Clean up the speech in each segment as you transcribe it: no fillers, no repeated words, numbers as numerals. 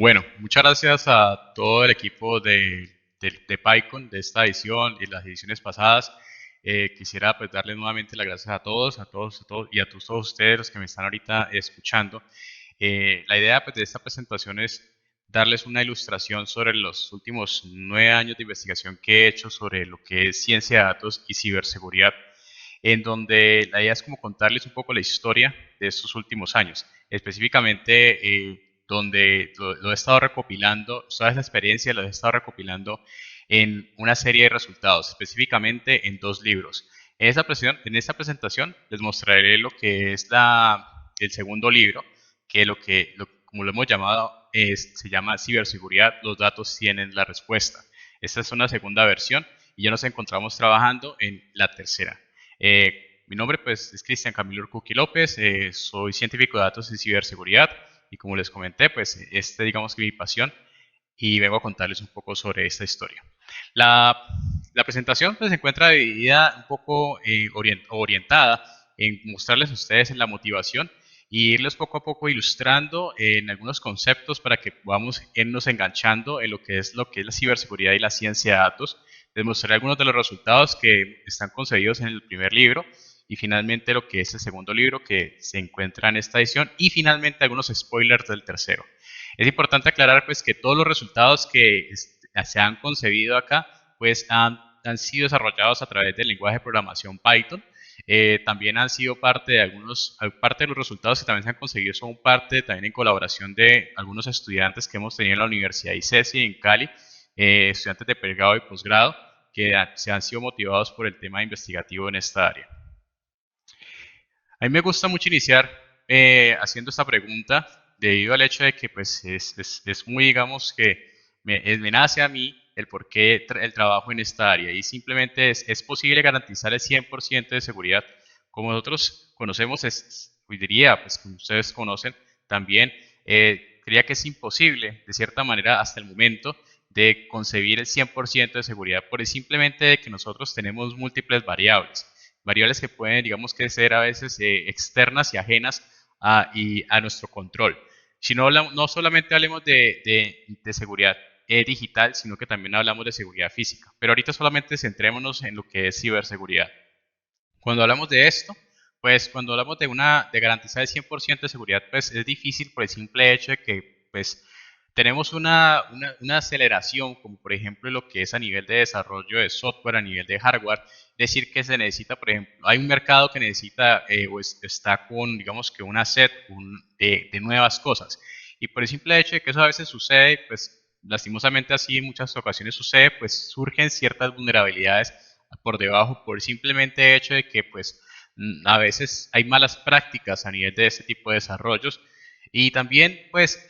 Bueno, muchas gracias a todo el equipo de PyCon de esta edición y las ediciones pasadas. Quisiera pues darles nuevamente las gracias a todos y a todos ustedes los que me están ahorita escuchando. La idea pues, de esta presentación es darles una ilustración sobre los últimos 9 años de investigación que he hecho sobre lo que es ciencia de datos y ciberseguridad, en donde la idea es como contarles un poco la historia de estos últimos años, específicamente donde lo he estado recopilando, toda esa experiencia lo he estado recopilando en una serie de resultados, específicamente en 2 libros. En esta presentación les mostraré lo que es el segundo libro, que como lo hemos llamado, se llama Ciberseguridad, los datos tienen la respuesta. Esta es una segunda versión y ya nos encontramos trabajando en la tercera. Mi nombre pues es Cristian Camilo Urcuqui López, soy científico de datos en ciberseguridad y como les comenté, pues digamos que mi pasión y vengo a contarles un poco sobre esta historia. La, la presentación pues, se encuentra dividida un poco orientada en mostrarles a ustedes en la motivación y irles poco a poco ilustrando en algunos conceptos para que podamos irnos enganchando en lo que es la ciberseguridad y la ciencia de datos. Les mostraré algunos de los resultados que están concebidos en el primer libro y finalmente lo que es el segundo libro que se encuentra en esta edición y finalmente algunos spoilers del tercero. Es importante aclarar pues que todos los resultados que se han concebido acá pues han sido desarrollados a través del lenguaje de programación Python. También han sido parte de los resultados que también se han conseguido son parte también en colaboración de algunos estudiantes que hemos tenido en la Universidad ICESI en Cali, estudiantes de pregrado y posgrado que se han sido motivados por el tema investigativo en esta área. A mí me gusta mucho iniciar haciendo esta pregunta debido al hecho de que pues, es muy, digamos, que me nace a mí el por qué el trabajo en esta área y simplemente es posible garantizar el 100% de seguridad. Como nosotros conocemos, hoy diría, pues como ustedes conocen también, diría que es imposible, de cierta manera, hasta el momento, de concebir el 100% de seguridad por el simplemente de que nosotros tenemos múltiples variables que pueden, digamos que ser a veces externas y ajenas a nuestro control. Si no solamente hablemos de seguridad digital, sino que también hablamos de seguridad física. Pero ahorita solamente centrémonos en lo que es ciberseguridad. Cuando hablamos de esto, pues cuando hablamos de garantizar el 100% de seguridad, pues es difícil por el simple hecho de que pues tenemos una aceleración, como por ejemplo lo que es a nivel de desarrollo de software, a nivel de hardware, decir que se necesita, por ejemplo, hay un mercado que necesita está con, digamos que una set de nuevas cosas. Y por el simple hecho de que eso a veces sucede, pues lastimosamente así en muchas ocasiones sucede, pues surgen ciertas vulnerabilidades por debajo por simplemente hecho de que pues a veces hay malas prácticas a nivel de este tipo de desarrollos y también pues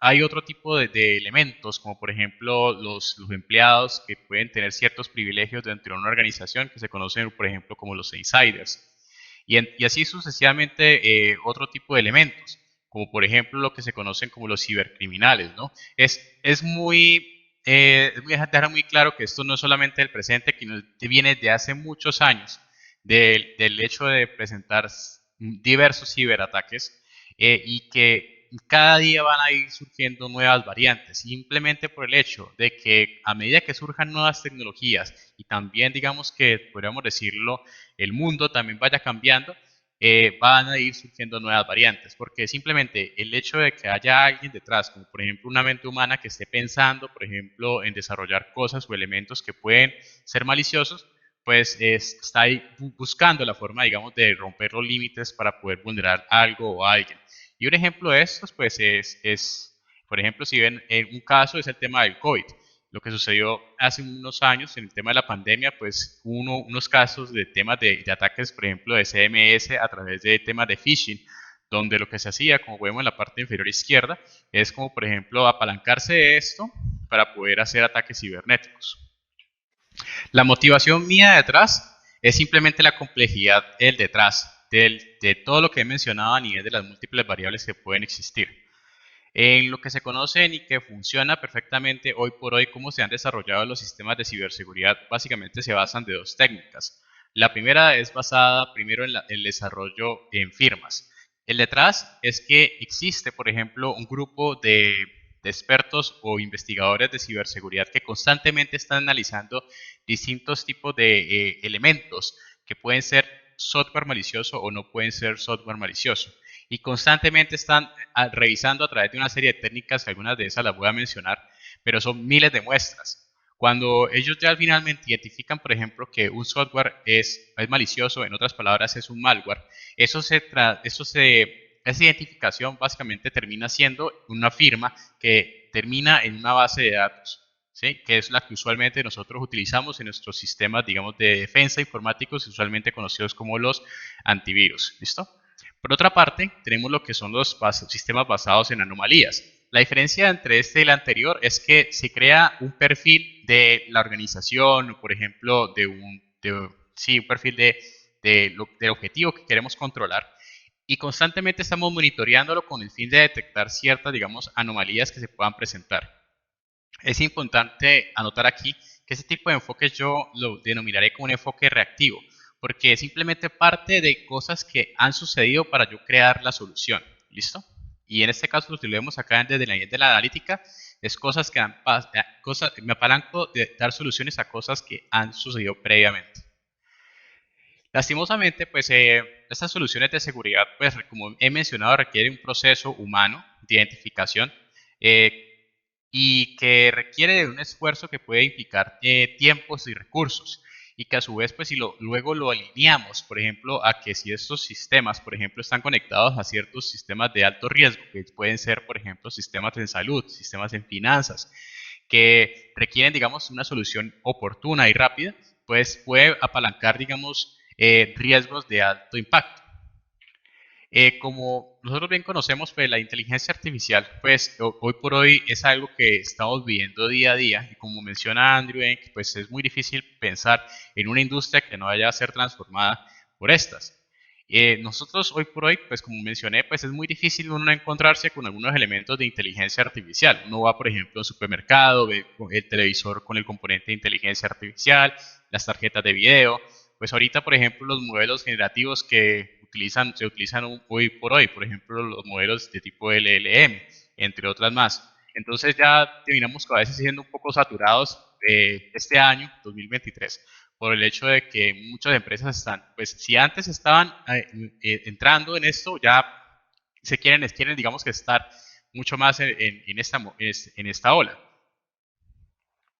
hay otro tipo de elementos como por ejemplo los empleados que pueden tener ciertos privilegios dentro de una organización que se conocen por ejemplo como los insiders y así sucesivamente otro tipo de elementos como por ejemplo lo que se conocen como los cibercriminales, ¿no? Es muy dejar muy claro que esto no es solamente del presente, que viene de hace muchos años, del hecho de presentar diversos ciberataques y que cada día van a ir surgiendo nuevas variantes, simplemente por el hecho de que a medida que surjan nuevas tecnologías y también digamos que podríamos decirlo, el mundo también vaya cambiando, van a ir surgiendo nuevas variantes, porque simplemente el hecho de que haya alguien detrás, como por ejemplo una mente humana que esté pensando, por ejemplo, en desarrollar cosas o elementos que pueden ser maliciosos, pues está ahí buscando la forma, digamos, de romper los límites para poder vulnerar algo o a alguien. Y un ejemplo de estos, pues por ejemplo, si ven un caso es el tema del COVID. Lo que sucedió hace unos años en el tema de la pandemia, pues unos casos de temas de ataques, por ejemplo, de CMS a través de temas de phishing, donde lo que se hacía, como vemos en la parte inferior izquierda, es como, por ejemplo, apalancarse de esto para poder hacer ataques cibernéticos. La motivación mía detrás es simplemente la complejidad del detrás, de todo lo que he mencionado a nivel de las múltiples variables que pueden existir. En lo que se conocen y que funciona perfectamente hoy por hoy, cómo se han desarrollado los sistemas de ciberseguridad, básicamente se basan de dos técnicas. La primera es basada primero en el desarrollo en firmas. El detrás es que existe, por ejemplo, un grupo de expertos o investigadores de ciberseguridad que constantemente están analizando distintos tipos de elementos que pueden ser software malicioso o no pueden ser software malicioso. Y constantemente están revisando a través de una serie de técnicas, que algunas de esas las voy a mencionar, pero son miles de muestras. Cuando ellos ya finalmente identifican, por ejemplo, que un software es malicioso, en otras palabras es un malware, esa identificación básicamente termina siendo una firma que termina en una base de datos, ¿sí? Que es la que usualmente nosotros utilizamos en nuestros sistemas, digamos, de defensa informáticos, usualmente conocidos como los antivirus. ¿Listo? Por otra parte, tenemos lo que son los sistemas basados en anomalías. La diferencia entre este y el anterior es que se crea un perfil de la organización, por ejemplo, un perfil del objetivo que queremos controlar, y constantemente estamos monitoreándolo con el fin de detectar ciertas, digamos, anomalías que se puedan presentar. Es importante anotar aquí que ese tipo de enfoque yo lo denominaré como un enfoque reactivo, porque es simplemente parte de cosas que han sucedido para yo crear la solución. ¿Listo? Y en este caso, si lo vemos acá desde la línea de la analítica, es cosas que me apalanco de dar soluciones a cosas que han sucedido previamente. Lastimosamente, pues estas soluciones de seguridad, pues como he mencionado, requieren un proceso humano de identificación y que requiere de un esfuerzo que puede implicar tiempos y recursos, y que a su vez, pues si luego lo alineamos, por ejemplo, a que si estos sistemas, por ejemplo, están conectados a ciertos sistemas de alto riesgo, que pueden ser, por ejemplo, sistemas en salud, sistemas en finanzas, que requieren, digamos, una solución oportuna y rápida, pues puede apalancar, digamos, riesgos de alto impacto. Como nosotros bien conocemos, pues la inteligencia artificial, pues hoy por hoy es algo que estamos viviendo día a día, y como menciona Andrew, pues es muy difícil pensar en una industria que no vaya a ser transformada por estas. Nosotros hoy por hoy, pues como mencioné, pues es muy difícil uno encontrarse con algunos elementos de inteligencia artificial. Uno va, por ejemplo, al supermercado, ve el televisor con el componente de inteligencia artificial, las tarjetas de video. Pues ahorita, por ejemplo, los modelos generativos que se utilizan hoy por hoy, por ejemplo, los modelos de tipo LLM, entre otras más. Entonces ya terminamos a veces siendo un poco saturados este año, 2023, por el hecho de que muchas empresas están, pues si antes estaban entrando en esto, ya quieren, digamos que estar mucho más en esta ola.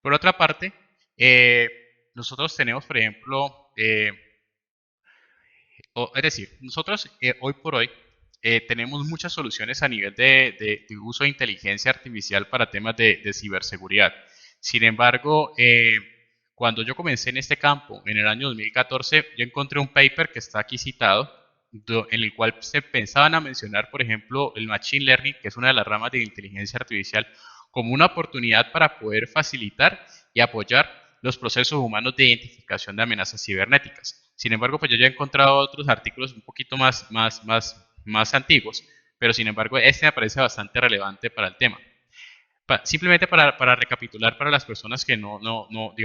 Por otra parte, nosotros tenemos, por ejemplo, es decir, nosotros hoy por hoy tenemos muchas soluciones a nivel de uso de inteligencia artificial para temas de ciberseguridad. Sin embargo, cuando yo comencé en este campo, en el año 2014, yo encontré un paper que está aquí citado, en el cual se pensaban a mencionar, por ejemplo, el Machine Learning, que es una de las ramas de inteligencia artificial, como una oportunidad para poder facilitar y apoyar los procesos humanos de identificación de amenazas cibernéticas. Sin embargo, pues yo ya he encontrado otros artículos un poquito más antiguos, pero sin embargo este me parece bastante relevante para el tema. Simplemente para recapitular para las personas que digamos, no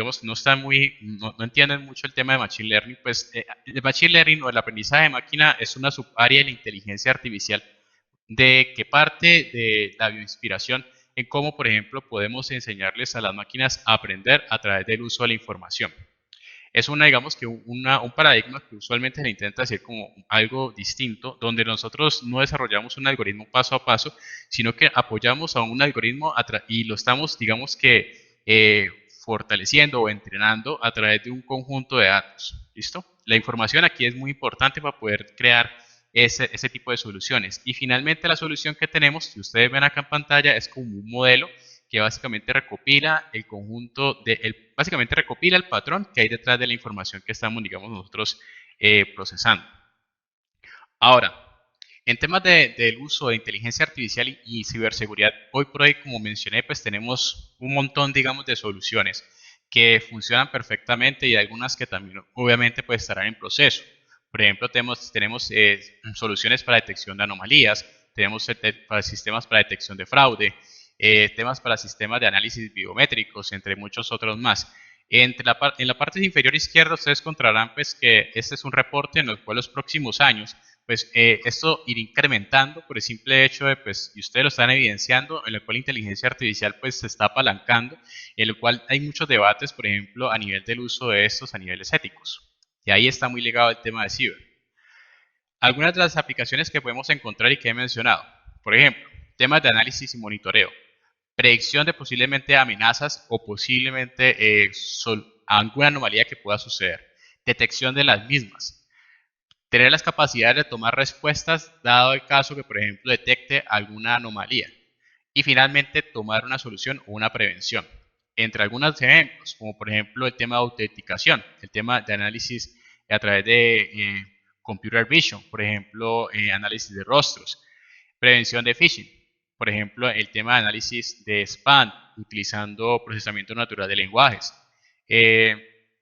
entienden mucho el tema de Machine Learning, pues el Machine Learning o el aprendizaje de máquina es una subárea de la inteligencia artificial de que parte de la bioinspiración en cómo, por ejemplo, podemos enseñarles a las máquinas a aprender a través del uso de la información. Es digamos que un paradigma que usualmente se intenta hacer como algo distinto, donde nosotros no desarrollamos un algoritmo paso a paso, sino que apoyamos a un algoritmo y lo estamos, digamos que, fortaleciendo o entrenando a través de un conjunto de datos. ¿Listo? La información aquí es muy importante para poder crear ese tipo de soluciones. Y finalmente la solución que tenemos, si ustedes ven acá en pantalla, es como un modelo que básicamente recopila el conjunto, básicamente recopila el patrón que hay detrás de la información que estamos, digamos, nosotros procesando. Ahora, en temas del uso de inteligencia artificial y ciberseguridad, hoy por hoy, como mencioné, pues tenemos un montón, digamos, de soluciones que funcionan perfectamente y algunas que también, obviamente, pues estarán en proceso. Por ejemplo, tenemos soluciones para detección de anomalías, tenemos sistemas para detección de fraude, temas para sistemas de análisis biométricos, entre muchos otros más. En la parte inferior izquierda ustedes encontrarán pues, que este es un reporte en el cual los próximos años pues esto irá incrementando por el simple hecho de, pues, y ustedes lo están evidenciando, en el cual la inteligencia artificial pues se está apalancando, en el cual hay muchos debates, por ejemplo, a nivel del uso de estos a niveles éticos. Y ahí está muy ligado el tema de ciber. Algunas de las aplicaciones que podemos encontrar y que he mencionado, por ejemplo, temas de análisis y monitoreo, predicción de posiblemente amenazas o posiblemente alguna anomalía que pueda suceder, detección de las mismas, tener las capacidades de tomar respuestas dado el caso que, por ejemplo, detecte alguna anomalía, y finalmente tomar una solución o una prevención. Entre algunos ejemplos, como por ejemplo el tema de autenticación, el tema de análisis a través de computer vision, por ejemplo, análisis de rostros, prevención de phishing, por ejemplo, el tema de análisis de spam utilizando procesamiento natural de lenguajes,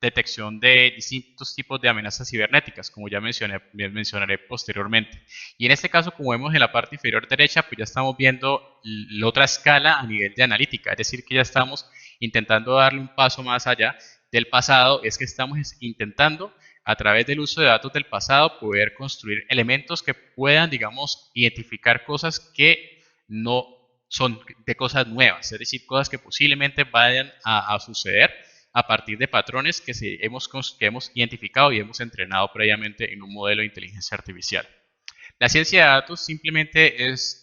detección de distintos tipos de amenazas cibernéticas, como ya mencionaré posteriormente. Y en este caso, como vemos en la parte inferior derecha, pues ya estamos viendo la otra escala a nivel de analítica, es decir, que ya estamos intentando darle un paso más allá del pasado, es que estamos intentando a través del uso de datos del pasado poder construir elementos que puedan, digamos, identificar cosas que no son de cosas nuevas, es decir, cosas que posiblemente vayan a suceder a partir de patrones que hemos identificado y hemos entrenado previamente en un modelo de inteligencia artificial. La ciencia de datos simplemente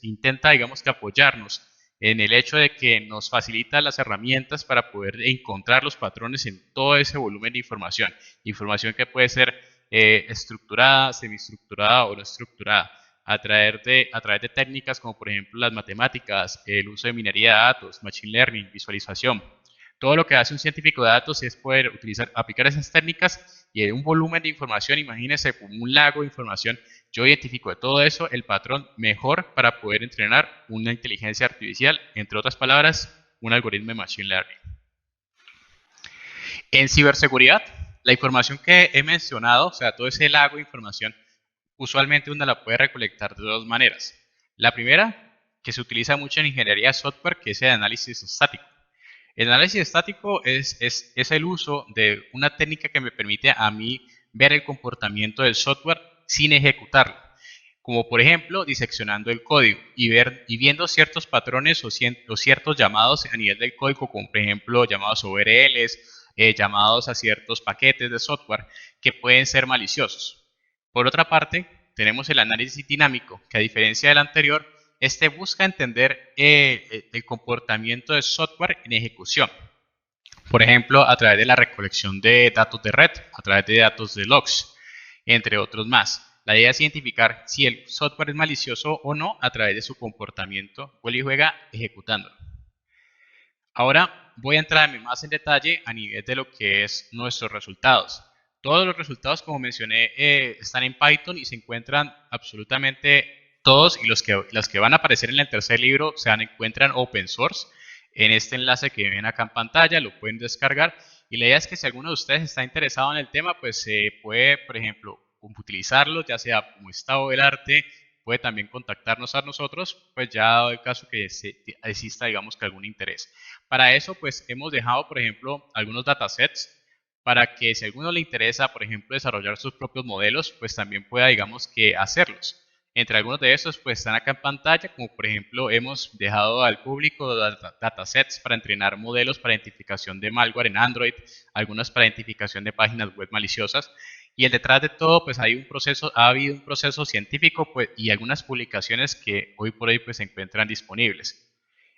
intenta, digamos, que apoyarnos en el hecho de que nos facilita las herramientas para poder encontrar los patrones en todo ese volumen de información. Información que puede ser estructurada, semiestructurada o no estructurada, a través de técnicas como por ejemplo las matemáticas, el uso de minería de datos, machine learning, visualización. Todo lo que hace un científico de datos es poder aplicar esas técnicas y en un volumen de información, imagínense como un lago de información, yo identifico de todo eso el patrón mejor para poder entrenar una inteligencia artificial, entre otras palabras, un algoritmo de machine learning. En ciberseguridad, la información que he mencionado, o sea, todo ese lago de información, usualmente uno la puede recolectar de dos maneras. La primera, que se utiliza mucho en ingeniería de software, que es el análisis estático. El análisis estático es el uso de una técnica que me permite a mí ver el comportamiento del software sin ejecutarlo. Como por ejemplo, diseccionando el código y viendo ciertos patrones o ciertos llamados a nivel del código, como por ejemplo llamados URLs, llamados a ciertos paquetes de software que pueden ser maliciosos. Por otra parte, tenemos el análisis dinámico, que a diferencia del anterior, este busca entender el comportamiento del software en ejecución. Por ejemplo, a través de la recolección de datos de red, a través de datos de logs, entre otros más. La idea es identificar si el software es malicioso o no a través de su comportamiento vuelve y juega ejecutándolo. Ahora voy a entrar más en detalle a nivel de lo que es nuestros resultados. Todos los resultados, como mencioné, están en Python y se encuentran absolutamente todos, y los que van a aparecer en el tercer libro se encuentran open source. En este enlace que ven acá en pantalla lo pueden descargar, y la idea es que si alguno de ustedes está interesado en el tema, pues se puede, por ejemplo, utilizarlo, ya sea como estado del arte, puede también contactarnos a nosotros, pues ya dado el caso que exista, digamos, que algún interés. Para eso, pues hemos dejado, por ejemplo, algunos datasets para que si a alguno le interesa, por ejemplo, desarrollar sus propios modelos, pues también pueda, digamos, que hacerlos. Entre algunos de esos, pues están acá en pantalla, como por ejemplo, hemos dejado al público datasets para entrenar modelos para identificación de malware en Android, algunas para identificación de páginas web maliciosas. Y el detrás de todo, pues ha habido un proceso científico, pues, y algunas publicaciones que hoy por hoy pues, se encuentran disponibles.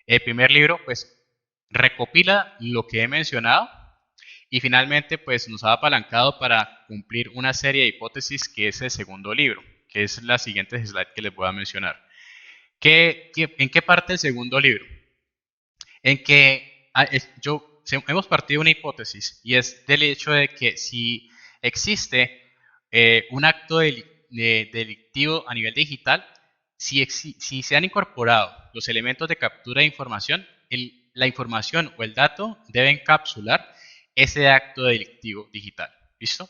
El primer libro, pues, recopila lo que he mencionado y finalmente, pues, nos ha apalancado para cumplir una serie de hipótesis que es el segundo libro, que es la siguiente slide que les voy a mencionar. ¿En qué parte el segundo libro? En que hemos partido de una hipótesis y es del hecho de que si existe un acto delictivo a nivel digital, si se han incorporado los elementos de captura de información, la información o el dato debe encapsular ese acto delictivo digital. ¿Listo?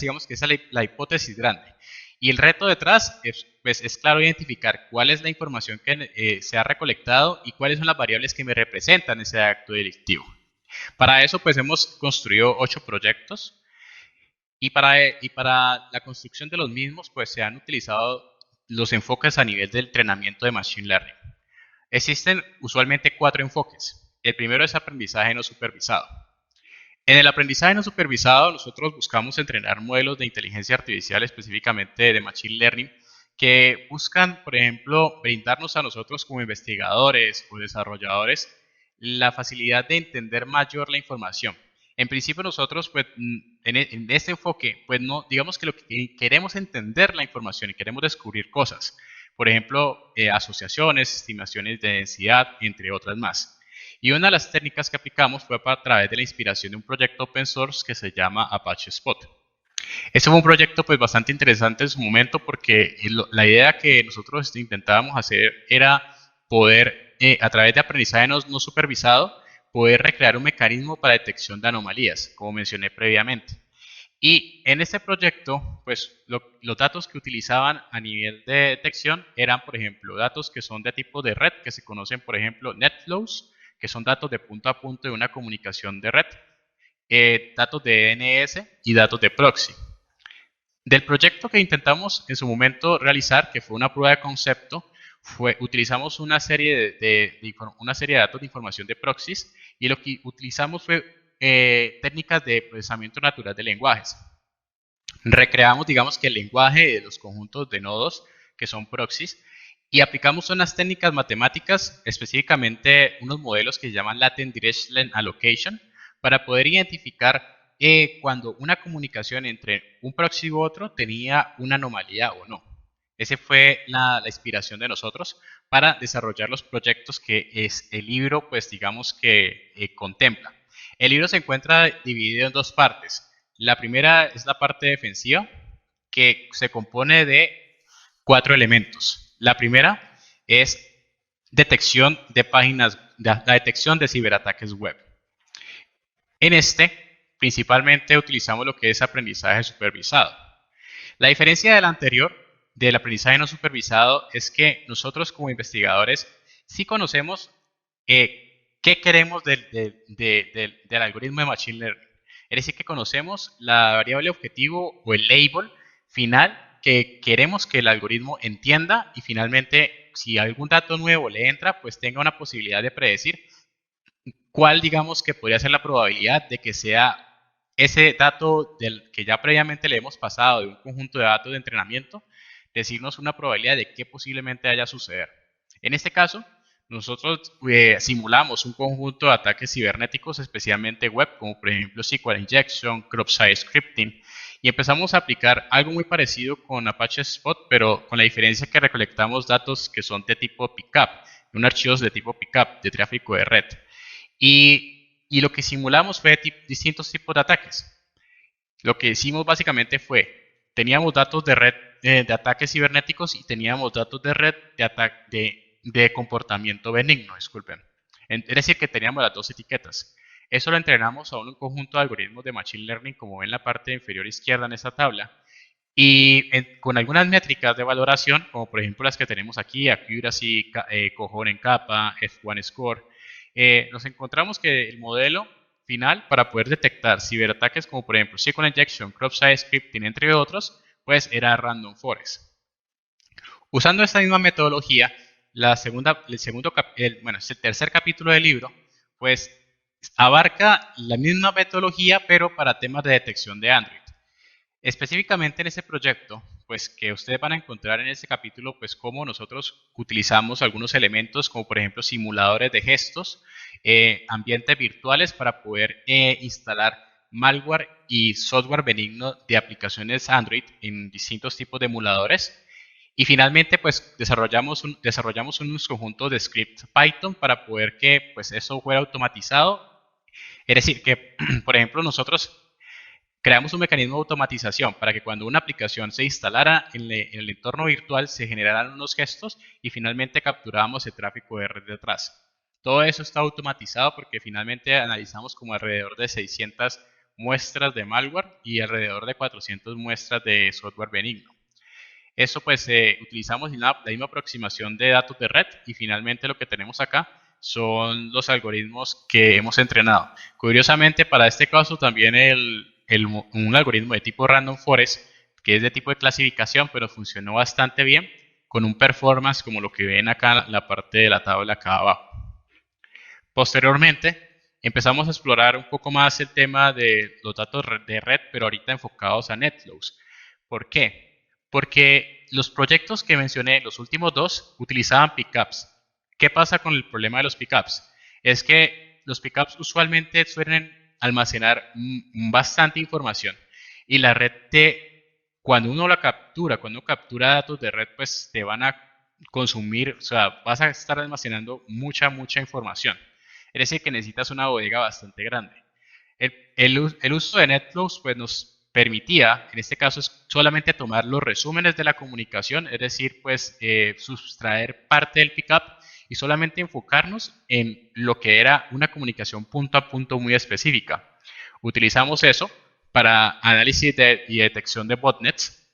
Digamos que esa es la hipótesis grande. Y el reto detrás pues, es claro identificar cuál es la información que se ha recolectado y cuáles son las variables que me representan ese acto delictivo. Para eso pues hemos construido 8 proyectos y para la construcción de los mismos pues se han utilizado los enfoques a nivel del entrenamiento de Machine Learning. Existen usualmente 4 enfoques. El primero es aprendizaje no supervisado. En el aprendizaje no supervisado, nosotros buscamos entrenar modelos de inteligencia artificial, específicamente de Machine Learning, que buscan, por ejemplo, brindarnos a nosotros como investigadores o desarrolladores la facilidad de entender mayor la información. En principio nosotros, pues, en este enfoque, pues no, digamos que lo que queremos entender la información y queremos descubrir cosas. Por ejemplo, asociaciones, estimaciones de densidad, entre otras más. Y una de las técnicas que aplicamos fue a través de la inspiración de un proyecto open source que se llama Apache Spot. Este fue un proyecto pues bastante interesante en su momento porque la idea que nosotros intentábamos hacer era poder, a través de aprendizaje no supervisado, poder recrear un mecanismo para detección de anomalías, como mencioné previamente. Y en este proyecto, pues los datos que utilizaban a nivel de detección eran, por ejemplo, datos que son de tipo de red, que se conocen, por ejemplo, NetFlows, que son datos de punto a punto de una comunicación de red, datos de DNS y datos de proxy. Del proyecto que intentamos en su momento realizar, que fue una prueba de concepto, utilizamos una serie de datos de información de proxies y lo que utilizamos fue técnicas de procesamiento natural de lenguajes. Recreamos, digamos que el lenguaje de los conjuntos de nodos que son proxies y aplicamos unas técnicas matemáticas, específicamente unos modelos que se llaman Latent Dirichlet Allocation, para poder identificar cuando una comunicación entre un proxy u otro tenía una anomalía o no. Esa fue la inspiración de nosotros para desarrollar los proyectos que el libro, pues digamos que contempla. El libro se encuentra dividido en 2 partes. La primera es la parte defensiva, que se compone de 4 elementos. La primera es detección de páginas, la detección de ciberataques web. En este, principalmente utilizamos lo que es aprendizaje supervisado. La diferencia del anterior, del aprendizaje no supervisado, es que nosotros como investigadores sí conocemos qué queremos del algoritmo de Machine Learning. Es decir, que conocemos la variable objetivo o el label final que queremos que el algoritmo entienda y finalmente, si algún dato nuevo le entra, pues tenga una posibilidad de predecir cuál digamos que podría ser la probabilidad de que sea ese dato del que ya previamente le hemos pasado de un conjunto de datos de entrenamiento, decirnos una probabilidad de qué posiblemente haya suceder. En este caso, nosotros simulamos un conjunto de ataques cibernéticos, especialmente web, como por ejemplo SQL Injection, Crop-Side Scripting, y empezamos a aplicar algo muy parecido con Apache Spot, pero con la diferencia que recolectamos datos que son de tipo pickup, un archivos de tipo pickup, de tráfico de red. Y lo que simulamos fue distintos tipos de ataques. Lo que hicimos básicamente fue, teníamos datos de red de ataques cibernéticos y teníamos datos de red de comportamiento benigno, disculpen. Es decir, que teníamos las 2 etiquetas. Eso lo entrenamos a un conjunto de algoritmos de Machine Learning, como ven en la parte inferior izquierda en esta tabla, y con algunas métricas de valoración, como por ejemplo las que tenemos aquí, accuracy, cojón en capa, F1 score, nos encontramos que el modelo final para poder detectar ciberataques como por ejemplo SQL Injection, Crop-Side Scripting, entre otros, pues era Random Forest. Usando esta misma metodología, el tercer capítulo del libro, pues abarca la misma metodología, pero para temas de detección de Android. Específicamente en ese proyecto, pues que ustedes van a encontrar en este capítulo, pues cómo nosotros utilizamos algunos elementos, como por ejemplo simuladores de gestos, ambientes virtuales para poder instalar malware y software benigno de aplicaciones Android en distintos tipos de emuladores. Y finalmente, pues desarrollamos unos conjuntos de scripts Python para poder que pues eso fuera automatizado. Es decir, que por ejemplo nosotros creamos un mecanismo de automatización para que cuando una aplicación se instalara en el entorno virtual se generaran unos gestos y finalmente capturábamos el tráfico de red detrás. Todo eso está automatizado porque finalmente analizamos como alrededor de 600 muestras de malware y alrededor de 400 muestras de software benigno. Eso pues utilizamos la misma aproximación de datos de red y finalmente lo que tenemos acá son los algoritmos que hemos entrenado. Curiosamente para este caso también un algoritmo de tipo Random Forest que es de tipo de clasificación pero funcionó bastante bien con un performance como lo que ven acá en la parte de la tabla acá abajo. Posteriormente, empezamos a explorar un poco más el tema de los datos de red, pero ahorita enfocados a NetFlows. ¿Por qué? Porque los proyectos que mencioné, los últimos dos, utilizaban pickups. ¿Qué pasa con el problema de los pickups? Es que los pickups usualmente suelen almacenar bastante información y la red cuando uno la captura, cuando uno captura datos de red, pues te van a consumir, o sea, vas a estar almacenando mucha información. Es decir, que necesitas una bodega bastante grande. El uso de NetFlows pues, nos permitía, en este caso, solamente tomar los resúmenes de la comunicación, es decir, pues sustraer parte del pickup y solamente enfocarnos en lo que era una comunicación punto a punto muy específica. Utilizamos eso para análisis y detección de botnets.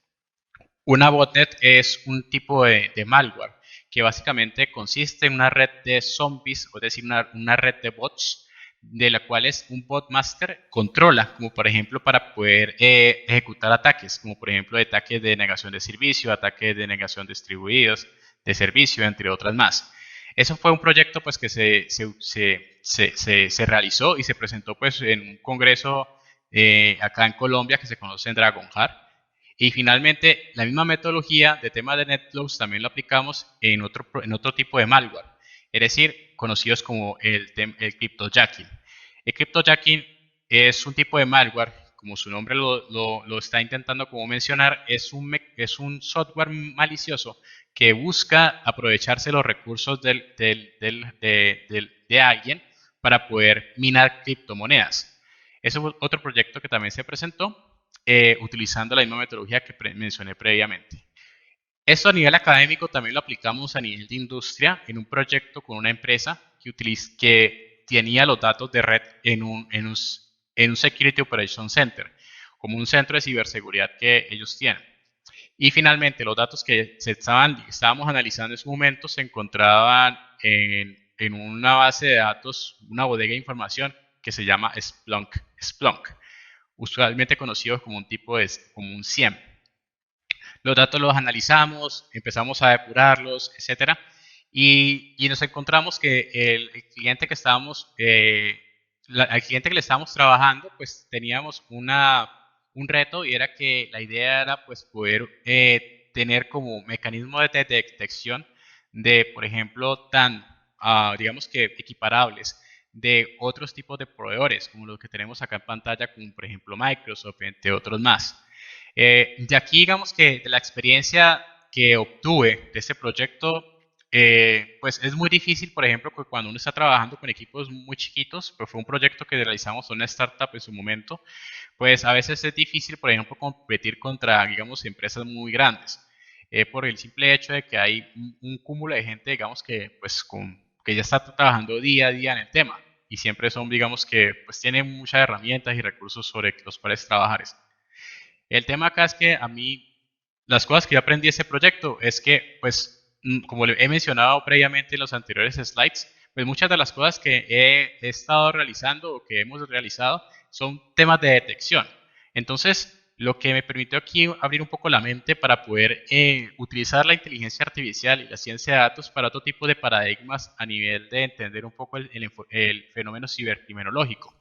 Una botnet es un tipo de malware que básicamente consiste en una red de zombies, es decir, una red de bots, de la cual un bot master controla, como por ejemplo para poder ejecutar ataques, como por ejemplo ataques de negación de servicio, ataques de negación distribuidos de servicio, entre otras más. Eso fue un proyecto pues, que se realizó y se presentó pues, en un congreso acá en Colombia que se conoce en Dragon Heart. Y finalmente, la misma metodología de tema de NetFlows también lo aplicamos en otro tipo de malware, es decir, conocidos como el cryptojacking. El cryptojacking es un tipo de malware, como su nombre lo está intentando como mencionar, es un software malicioso que busca aprovecharse los recursos de alguien para poder minar criptomonedas. Ese es otro proyecto que también se presentó utilizando la misma metodología que mencioné previamente. Esto a nivel académico también lo aplicamos a nivel de industria en un proyecto con una empresa que tenía los datos de red en un Security Operations Center, como un centro de ciberseguridad que ellos tienen. Y finalmente, los datos que estábamos analizando en ese momento se encontraban en una base de datos, una bodega de información que se llama Splunk, usualmente conocidos como como un SIEM. Los datos los analizamos, empezamos a depurarlos, etcétera, y nos encontramos que el cliente que al cliente que le estábamos trabajando, pues teníamos un reto y era que la idea era pues poder tener como mecanismo de detección de, por ejemplo, digamos que equiparables de otros tipos de proveedores, como los que tenemos acá en pantalla, como por ejemplo Microsoft, entre otros más. De aquí, digamos que de la experiencia que obtuve de este proyecto, pues es muy difícil, por ejemplo, que cuando uno está trabajando con equipos muy chiquitos, pues fue un proyecto que realizamos en una startup en su momento, pues a veces es difícil, por ejemplo, competir contra, digamos, empresas muy grandes, por el simple hecho de que hay un cúmulo de gente, digamos, que ya está trabajando día a día en el tema y siempre son, digamos, que pues tienen muchas herramientas y recursos sobre los cuales trabajar. El tema acá es que a mí, las cosas que yo aprendí de ese proyecto es que, pues, como he mencionado previamente en los anteriores slides, pues muchas de las cosas que he estado realizando o que hemos realizado son temas de detección. Entonces, lo que me permitió aquí abrir un poco la mente para poder utilizar la inteligencia artificial y la ciencia de datos para otro tipo de paradigmas a nivel de entender un poco el fenómeno cibercriminológico.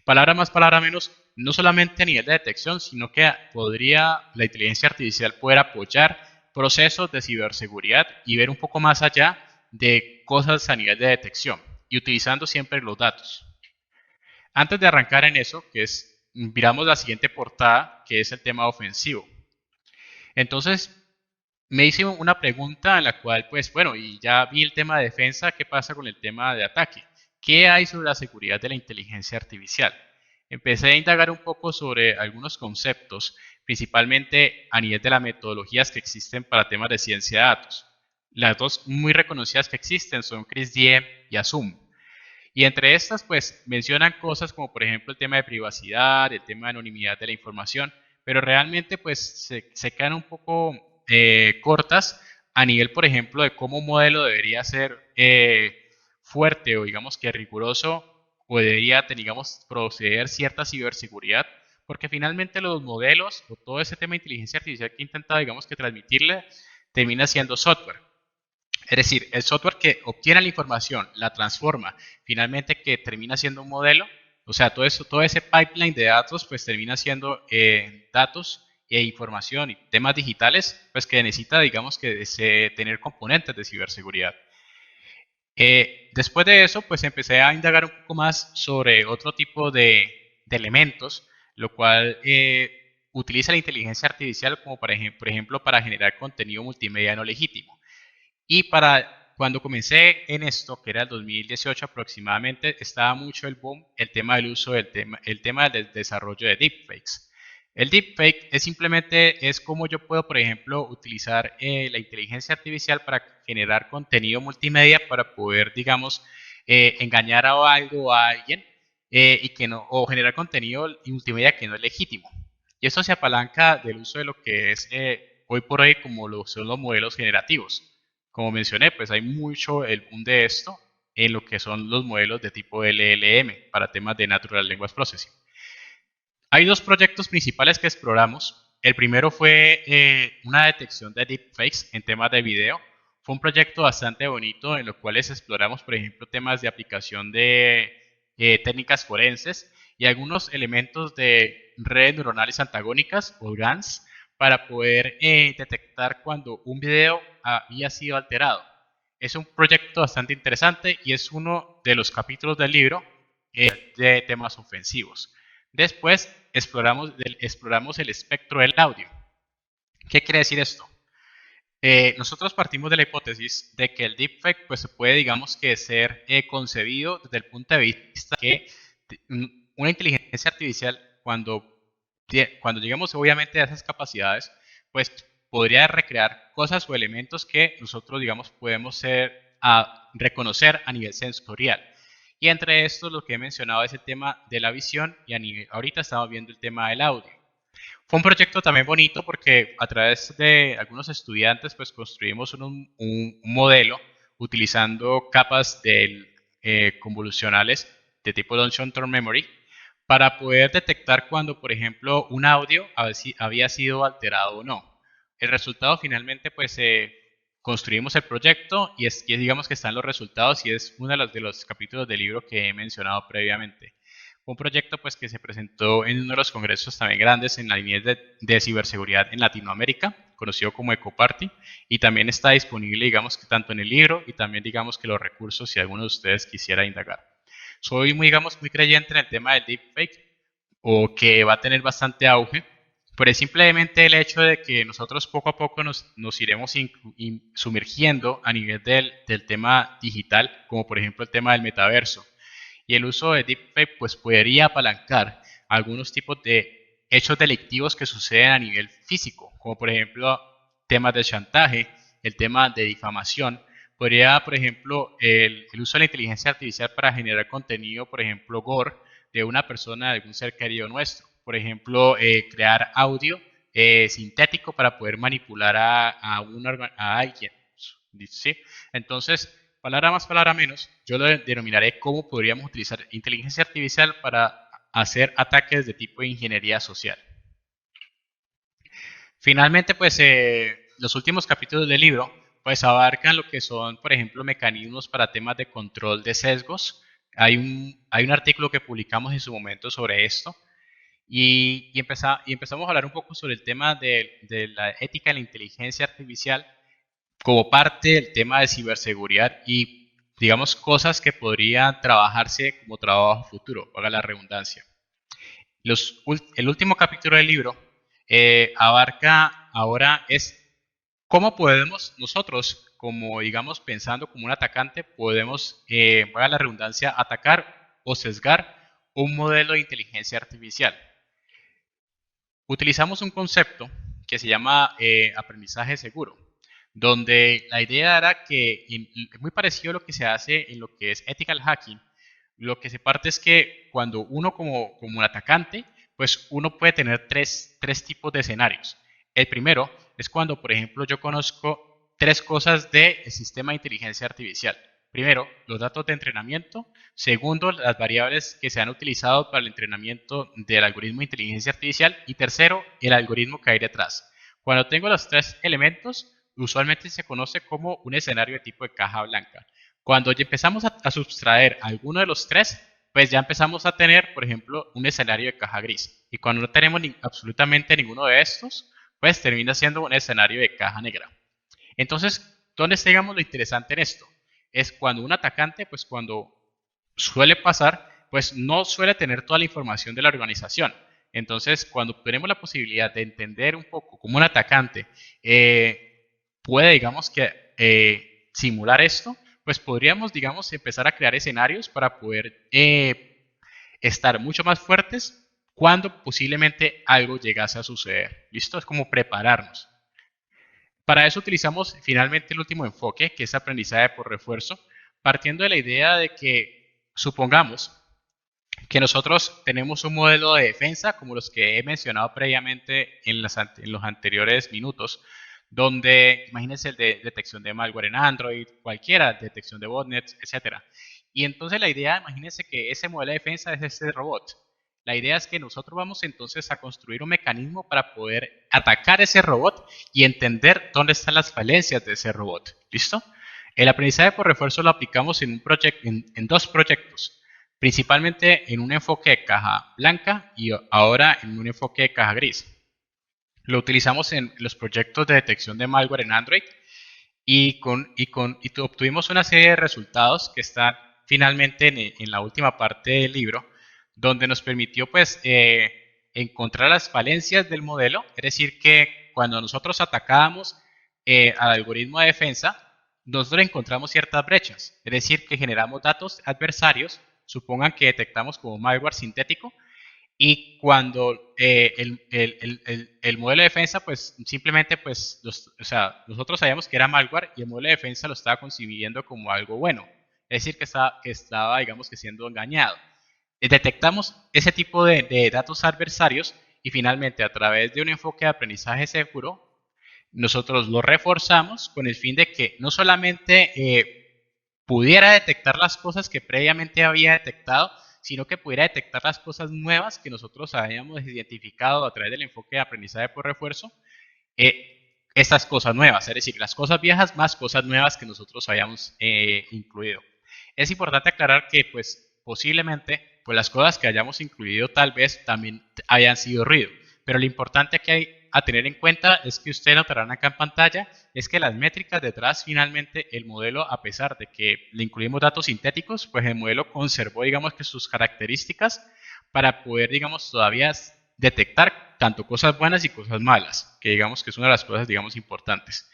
Palabra más, palabra menos, no solamente a nivel de detección, sino que la inteligencia artificial poder apoyar procesos de ciberseguridad y ver un poco más allá de cosas a nivel de detección y utilizando siempre los datos. Antes de arrancar en eso, miramos la siguiente portada, que es el tema ofensivo. Entonces, me hice una pregunta en la cual, pues bueno, y ya vi el tema de defensa, ¿qué pasa con el tema de ataque? ¿Qué hay sobre la seguridad de la inteligencia artificial? Empecé a indagar un poco sobre algunos conceptos, principalmente a nivel de las metodologías que existen para temas de ciencia de datos. Las dos muy reconocidas que existen son CRISP-DM y ASUM. Y entre estas, pues mencionan cosas como por ejemplo el tema de privacidad, el tema de anonimidad de la información, pero realmente pues se quedan un poco cortas a nivel, por ejemplo, de cómo un modelo debería ser fuerte o digamos que riguroso o debería, digamos, proceder cierta ciberseguridad, porque finalmente los modelos o todo ese tema de inteligencia artificial que intenta, digamos, que transmitirle, termina siendo software. Es decir, el software que obtiene la información, la transforma, finalmente que termina siendo un modelo, o sea, todo eso, todo ese pipeline de datos, pues termina siendo datos e información y temas digitales, pues que necesita, digamos, que tener componentes de ciberseguridad. Después de eso, pues empecé a indagar un poco más sobre otro tipo de elementos, lo cual utiliza la inteligencia artificial como por ejemplo, para generar contenido multimedia no legítimo. Y para cuando comencé en esto, que era el 2018 aproximadamente, estaba mucho el boom, el tema del uso el tema del desarrollo de deepfakes. El deepfake es simplemente es como yo puedo, por ejemplo, utilizar la inteligencia artificial para generar contenido multimedia para poder, digamos, engañar a algo o a alguien y que no, o generar contenido multimedia que no es legítimo. Y eso se apalanca del uso de lo que es hoy por hoy como son los modelos generativos. Como mencioné, pues hay mucho el boom de esto en lo que son los modelos de tipo LLM para temas de Natural Language Processing. Hay dos proyectos principales que exploramos. El primero fue una detección de deepfakes en temas de video. Fue un proyecto bastante bonito en los cuales exploramos, por ejemplo, temas de aplicación de técnicas forenses y algunos elementos de redes neuronales antagónicas o GANs para poder detectar cuando un video había sido alterado. Es un proyecto bastante interesante y es uno de los capítulos del libro de temas ofensivos. Después exploramos el espectro del audio. ¿Qué quiere decir esto? Nosotros partimos de la hipótesis de que el deepfake pues, se puede, digamos, que ser concebido desde el punto de vista que una inteligencia artificial, cuando lleguemos obviamente a esas capacidades, pues podría recrear cosas o elementos que nosotros, digamos, podemos reconocer a nivel sensorial. Y entre estos, lo que he mencionado es el tema de la visión y ahorita estamos viendo el tema del audio. Fue un proyecto también bonito porque a través de algunos estudiantes pues construimos un modelo utilizando capas convolucionales de tipo long-term memory para poder detectar cuando, por ejemplo, un audio había sido alterado o no. El resultado finalmente pues construimos el proyecto y digamos que están los resultados y es uno de los capítulos del libro que he mencionado previamente. Un proyecto pues que se presentó en uno de los congresos también grandes en la línea de ciberseguridad en Latinoamérica, conocido como EcoParty, y también está disponible, digamos que tanto en el libro y también, digamos que los recursos si alguno de ustedes quisiera indagar. Soy muy, digamos, muy creyente en el tema del deepfake, o que va a tener bastante auge, pero es simplemente el hecho de que nosotros poco a poco nos iremos sumergiendo a nivel del tema digital, como por ejemplo el tema del metaverso. Y el uso de deepfake pues podría apalancar algunos tipos de hechos delictivos que suceden a nivel físico, como por ejemplo temas de chantaje, el tema de difamación. Podría, por ejemplo, el uso de la inteligencia artificial para generar contenido, por ejemplo, gore de una persona, de algún ser querido nuestro. Por ejemplo, crear audio sintético para poder manipular a alguien. ¿Sí? Entonces, palabra más, palabra menos, yo lo denominaré cómo podríamos utilizar inteligencia artificial para hacer ataques de tipo de ingeniería social. Finalmente, pues los últimos capítulos del libro pues abarcan lo que son, por ejemplo, mecanismos para temas de control de sesgos. Hay un artículo que publicamos en su momento sobre esto y empezamos a hablar un poco sobre el tema de la ética de la inteligencia artificial como parte del tema de ciberseguridad y, digamos, cosas que podrían trabajarse como trabajo futuro, haga la redundancia. El último capítulo del libro abarca ahora es cómo podemos nosotros, como digamos, pensando como un atacante, podemos, haga la redundancia, atacar o sesgar un modelo de inteligencia artificial. Utilizamos un concepto que se llama aprendizaje seguro, donde la idea era que, es muy parecido a lo que se hace en lo que es ethical hacking, lo que se parte es que cuando uno como un atacante, pues uno puede tener tres tipos de escenarios. El primero es cuando, por ejemplo, yo conozco tres cosas del sistema de inteligencia artificial. Primero, los datos de entrenamiento. Segundo, las variables que se han utilizado para el entrenamiento del algoritmo de inteligencia artificial. Y tercero, el algoritmo que hay detrás. Cuando tengo los tres elementos, usualmente se conoce como un escenario de tipo de caja blanca. Cuando ya empezamos a subtraer alguno de los tres, pues ya empezamos a tener, por ejemplo, un escenario de caja gris. Y cuando no tenemos absolutamente ninguno de estos, pues termina siendo un escenario de caja negra. Entonces, ¿dónde está, digamos, lo interesante en esto? Es cuando un atacante, pues cuando suele pasar, pues no suele tener toda la información de la organización. Entonces, cuando tenemos la posibilidad de entender un poco cómo un atacante puede, digamos, que simular esto, pues podríamos, digamos, empezar a crear escenarios para poder estar mucho más fuertes cuando posiblemente algo llegase a suceder. ¿Listo? Es como prepararnos. Para eso utilizamos finalmente el último enfoque, que es aprendizaje por refuerzo, partiendo de la idea de que supongamos que nosotros tenemos un modelo de defensa como los que he mencionado previamente en los anteriores minutos, donde imagínense el de detección de malware en Android, cualquiera, detección de botnets, etcétera. Y entonces la idea, imagínense que ese modelo de defensa es este robot. La idea es que nosotros vamos entonces a construir un mecanismo para poder atacar ese robot y entender dónde están las falencias de ese robot. ¿Listo? El aprendizaje por refuerzo lo aplicamos en dos proyectos, principalmente en un enfoque de caja blanca y ahora en un enfoque de caja gris. Lo utilizamos en los proyectos de detección de malware en Android y obtuvimos una serie de resultados que están finalmente en la última parte del libro, donde nos permitió pues encontrar las falencias del modelo, es decir, que cuando nosotros atacábamos al algoritmo de defensa, nosotros encontramos ciertas brechas, es decir, que generamos datos adversarios, supongan que detectamos como malware sintético, y cuando el modelo de defensa, pues simplemente, pues, o sea, nosotros sabíamos que era malware y el modelo de defensa lo estaba concibiendo como algo bueno. Es decir, que estaba, digamos, que siendo engañado. Detectamos ese tipo de datos adversarios y finalmente, a través de un enfoque de aprendizaje seguro, nosotros lo reforzamos con el fin de que no solamente pudiera detectar las cosas que previamente había detectado, sino que pudiera detectar las cosas nuevas que nosotros habíamos identificado a través del enfoque de aprendizaje por refuerzo, estas cosas nuevas, es decir, las cosas viejas más cosas nuevas que nosotros habíamos incluido. Es importante aclarar que pues posiblemente pues las cosas que hayamos incluido tal vez también hayan sido ruido, pero lo importante que hay a tener en cuenta es que ustedes notarán acá en pantalla es que las métricas detrás finalmente el modelo, a pesar de que le incluimos datos sintéticos, pues el modelo conservó digamos que sus características para poder digamos todavía detectar tanto cosas buenas y cosas malas, que digamos que es una de las cosas digamos importantes.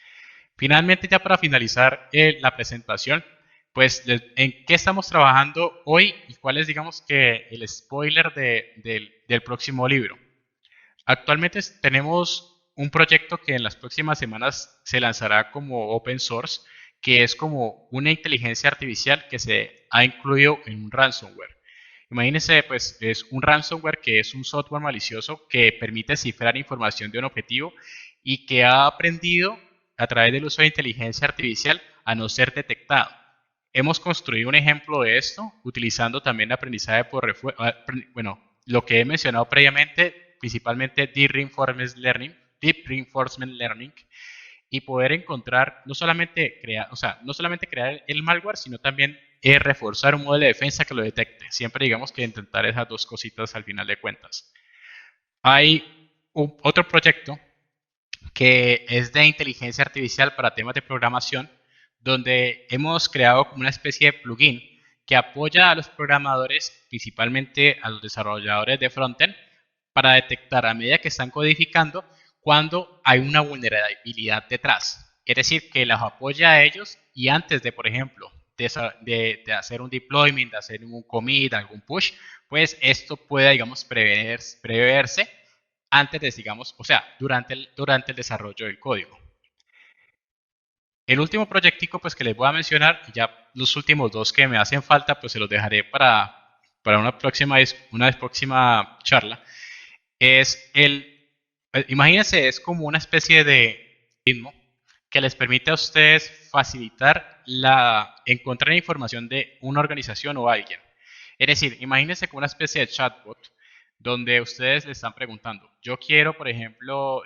Finalmente, ya para finalizar la presentación, pues en qué estamos trabajando hoy y cuál es digamos que el spoiler del próximo libro. Actualmente tenemos un proyecto que en las próximas semanas se lanzará como open source, que es como una inteligencia artificial que se ha incluido en un ransomware. Imagínense, pues es un ransomware que es un software malicioso que permite cifrar información de un objetivo y que ha aprendido a través del uso de inteligencia artificial a no ser detectado. Hemos construido un ejemplo de esto utilizando también aprendizaje por refuerzo, bueno, lo que he mencionado previamente, principalmente Deep Reinforcement Learning, y poder encontrar, no solamente crear, o sea, no solamente crear el malware, sino también reforzar un modelo de defensa que lo detecte. Siempre digamos que intentar esas dos cositas al final de cuentas. Hay otro proyecto que es de inteligencia artificial para temas de programación, donde hemos creado como una especie de plugin que apoya a los programadores, principalmente a los desarrolladores de frontend, para detectar a medida que están codificando cuando hay una vulnerabilidad detrás. Es decir, que los apoya a ellos y antes de, por ejemplo, de hacer un deployment, de hacer un commit, algún push, pues esto pueda, digamos, preverse antes de, digamos, o sea, durante el desarrollo del código. El último proyectico pues que les voy a mencionar, y ya los últimos dos que me hacen falta, pues se los dejaré para una próxima charla, es imagínense, es como una especie de ritmo que les permite a ustedes facilitar encontrar información de una organización o alguien. Es decir, imagínense como una especie de chatbot donde ustedes le están preguntando, yo quiero, por ejemplo,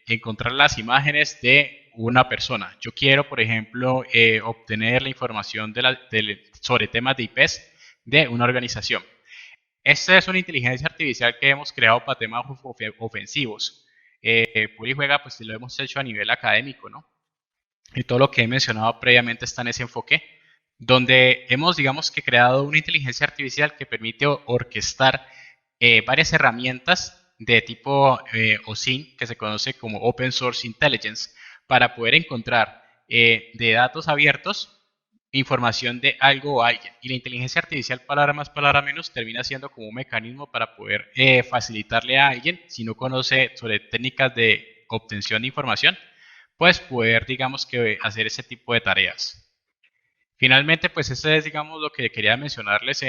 encontrar las imágenes de una persona. Yo quiero, por ejemplo, obtener la información sobre temas de IPs de una organización. Esta es una inteligencia artificial que hemos creado para temas ofensivos. Juega, pues lo hemos hecho a nivel académico, ¿no? Y todo lo que he mencionado previamente está en ese enfoque, donde hemos, digamos que, creado una inteligencia artificial que permite orquestar varias herramientas de tipo OSINT, que se conoce como Open Source Intelligence, para poder encontrar de datos abiertos información de algo o alguien. Y la inteligencia artificial, palabra más, palabra menos, termina siendo como un mecanismo para poder facilitarle a alguien, si no conoce sobre técnicas de obtención de información, pues poder, digamos que, hacer ese tipo de tareas. Finalmente, pues eso es, digamos, lo que quería mencionarles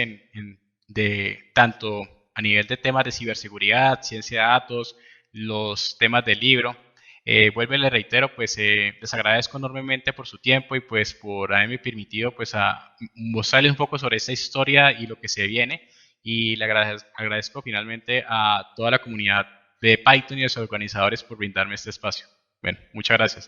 de tanto a nivel de temas de ciberseguridad, ciencia de datos, los temas del libro. Vuelvo y le reitero, pues les agradezco enormemente por su tiempo y pues por haberme permitido pues a mostrarles un poco sobre esta historia y lo que se viene. Y le agradezco finalmente a toda la comunidad de Python y a sus organizadores por brindarme este espacio. Bueno, muchas gracias.